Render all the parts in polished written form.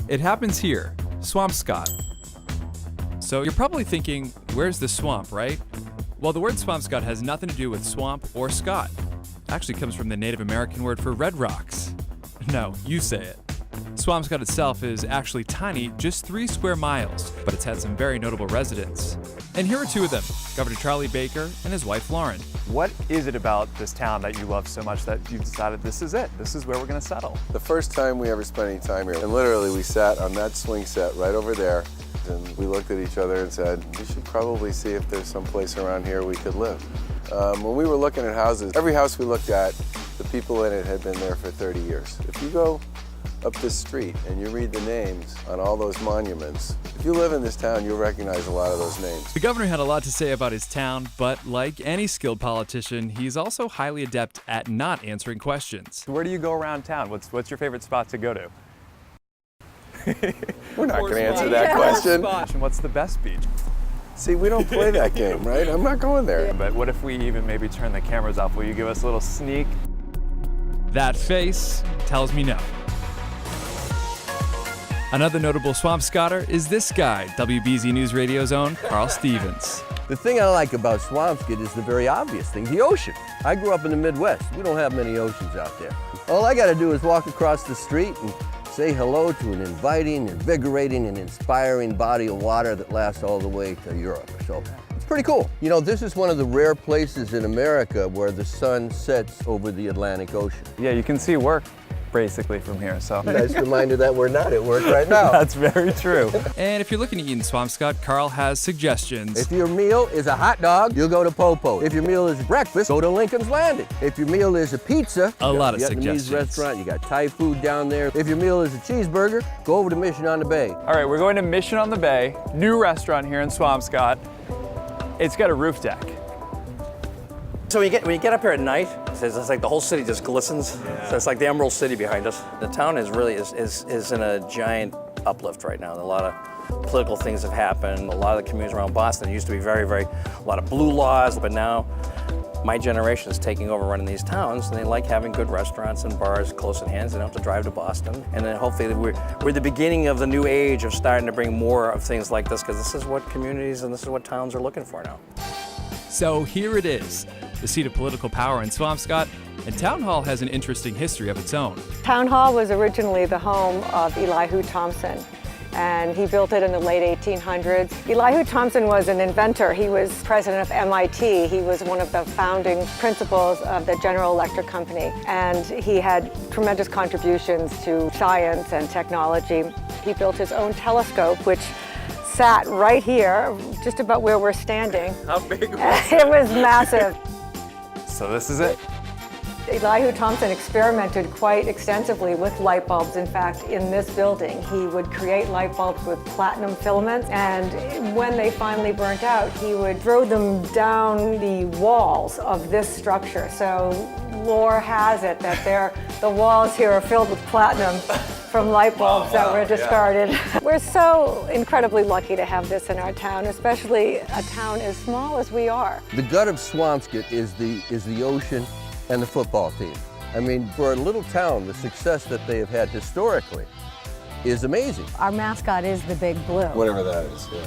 It happens here, Swampscott. So you're probably thinking, where's the swamp, right? Well, the word Swampscott has nothing to do with swamp or Scott. It actually comes from the Native American word for red rocks. No, you say it. Swampscott itself is actually tiny, just 3 square miles, but it's had some very notable residents. And here are 2 of them, Governor Charlie Baker and his wife Lauren. What is it about this town that you love so much that you've decided this is it? This is where we're going to settle? The first time we ever spent any time here, and literally we sat on that swing set right over there, and we looked at each other and said, we should probably see if there's some place around here we could live. When we were looking at houses, every house we looked at, the people in it had been there for 30 years. If you go up this street and you read the names on all those monuments, if you live in this town, you'll recognize a lot of those names. The governor had a lot to say about his town, but like any skilled politician, he's also highly adept at not answering questions. Where do you go around town? What's your favorite spot to go to? We're not going to answer that question. And what's the best beach? See, we don't play that game, right? I'm not going there. But what if we even maybe turn the cameras off? Will you give us a little sneak? That face tells me no. Another notable Swampscotter is this guy, WBZ News Radio's own Carl Stevens. The thing I like about Swampscott is the very obvious thing, the ocean. I grew up in the Midwest. We don't have many oceans out there. All I gotta do is walk across the street and say hello to an inviting, invigorating, and inspiring body of water that lasts all the way to Europe. So it's pretty cool. You know, this is one of the rare places in America where the sun sets over the Atlantic Ocean. Yeah, you can see work basically from here, so. Nice reminder that we're not at work right now. That's very true. And if you're looking to eat in Swampscott, Carl has suggestions. If your meal is a hot dog, you'll go to Popo. If your meal is breakfast, go to Lincoln's Landing. If your meal is a pizza, A lot of Vietnamese suggestions. restaurant, you got Thai food down there. If your meal is a cheeseburger, go over to Mission on the Bay. All right, we're going to Mission on the Bay, new restaurant here in Swampscott. It's got a roof deck. So when you get up here at night, it's like the whole city just glistens. So it's like the Emerald City behind us. The town is really is in a giant uplift right now. A lot of political things have happened. A lot of the communities around Boston used to be a lot of blue laws, but now my generation is taking over running these towns, and they like having good restaurants and bars close at hand, so they don't have to drive to Boston. And then hopefully we're at the beginning of the new age of starting to bring more of things like this, because this is what communities and this is what towns are looking for now. So here it is, the seat of political power in Swampscott, and Town Hall has an interesting history of its own. Town Hall was originally the home of Elihu Thompson, and he built it in the late 1800s. Elihu Thompson was an inventor. He was president of MIT. He was one of the founding principals of the General Electric Company, and he had tremendous contributions to science and technology. He built his own telescope, which sat right here, just about where we're standing. How big was it? It was massive. So this is it. Elihu Thompson experimented quite extensively with light bulbs. In fact, in this building, he would create light bulbs with platinum filaments, and when they finally burnt out, he would throw them down the walls of this structure. So lore has it that the walls here are filled with platinum from light bulbs that were discarded. Yeah. We're so incredibly lucky to have this in our town, especially a town as small as we are. The gut of Swampscott is the ocean and the football team. I mean, for a little town, the success that they have had historically is amazing. Our mascot is the Big Blue. Whatever that is, yeah.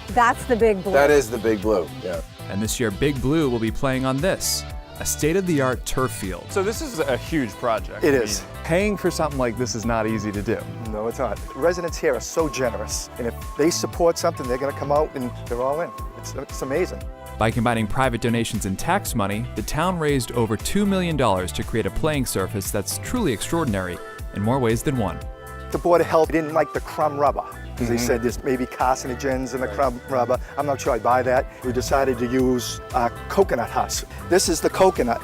That's the Big Blue. That is the Big Blue, yeah. And this year, Big Blue will be playing on this, a state-of-the-art turf field. So this is a huge project. It is. Paying for something like this is not easy to do. No, it's not. Residents here are so generous, and if they support something, they're going to come out and they're all in. It's amazing. By combining private donations and tax money, the town raised over $2 million to create a playing surface that's truly extraordinary in more ways than one. The Board of Health didn't like the crumb rubber, because they said there's maybe carcinogens in the crumb rubber. I'm not sure I buy that. We decided to use coconut husk. This is the coconut.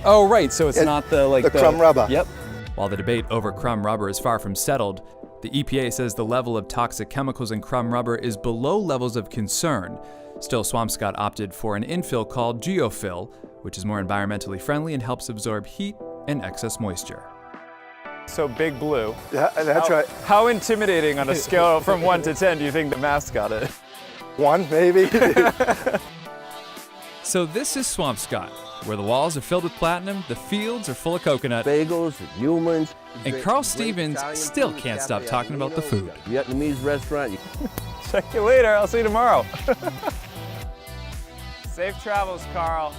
Oh, right, so it's not the crumb rubber. Yep. While the debate over crumb rubber is far from settled, the EPA says the level of toxic chemicals in crumb rubber is below levels of concern. Still, Swampscott opted for an infill called geofill, which is more environmentally friendly and helps absorb heat and excess moisture. So Big Blue. Yeah, that's right. How intimidating on a scale from 1 to 10 do you think the mascot is? 1, maybe. So this is Swampscott, Where the walls are filled with platinum, the fields are full of coconut, Bagels and humans. and Carl Stevens still can't stop talking about the food. Vietnamese restaurant. Check you later. I'll see you tomorrow. Safe travels, Carl.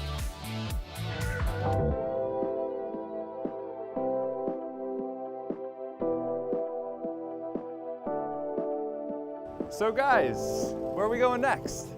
So guys, where are we going next?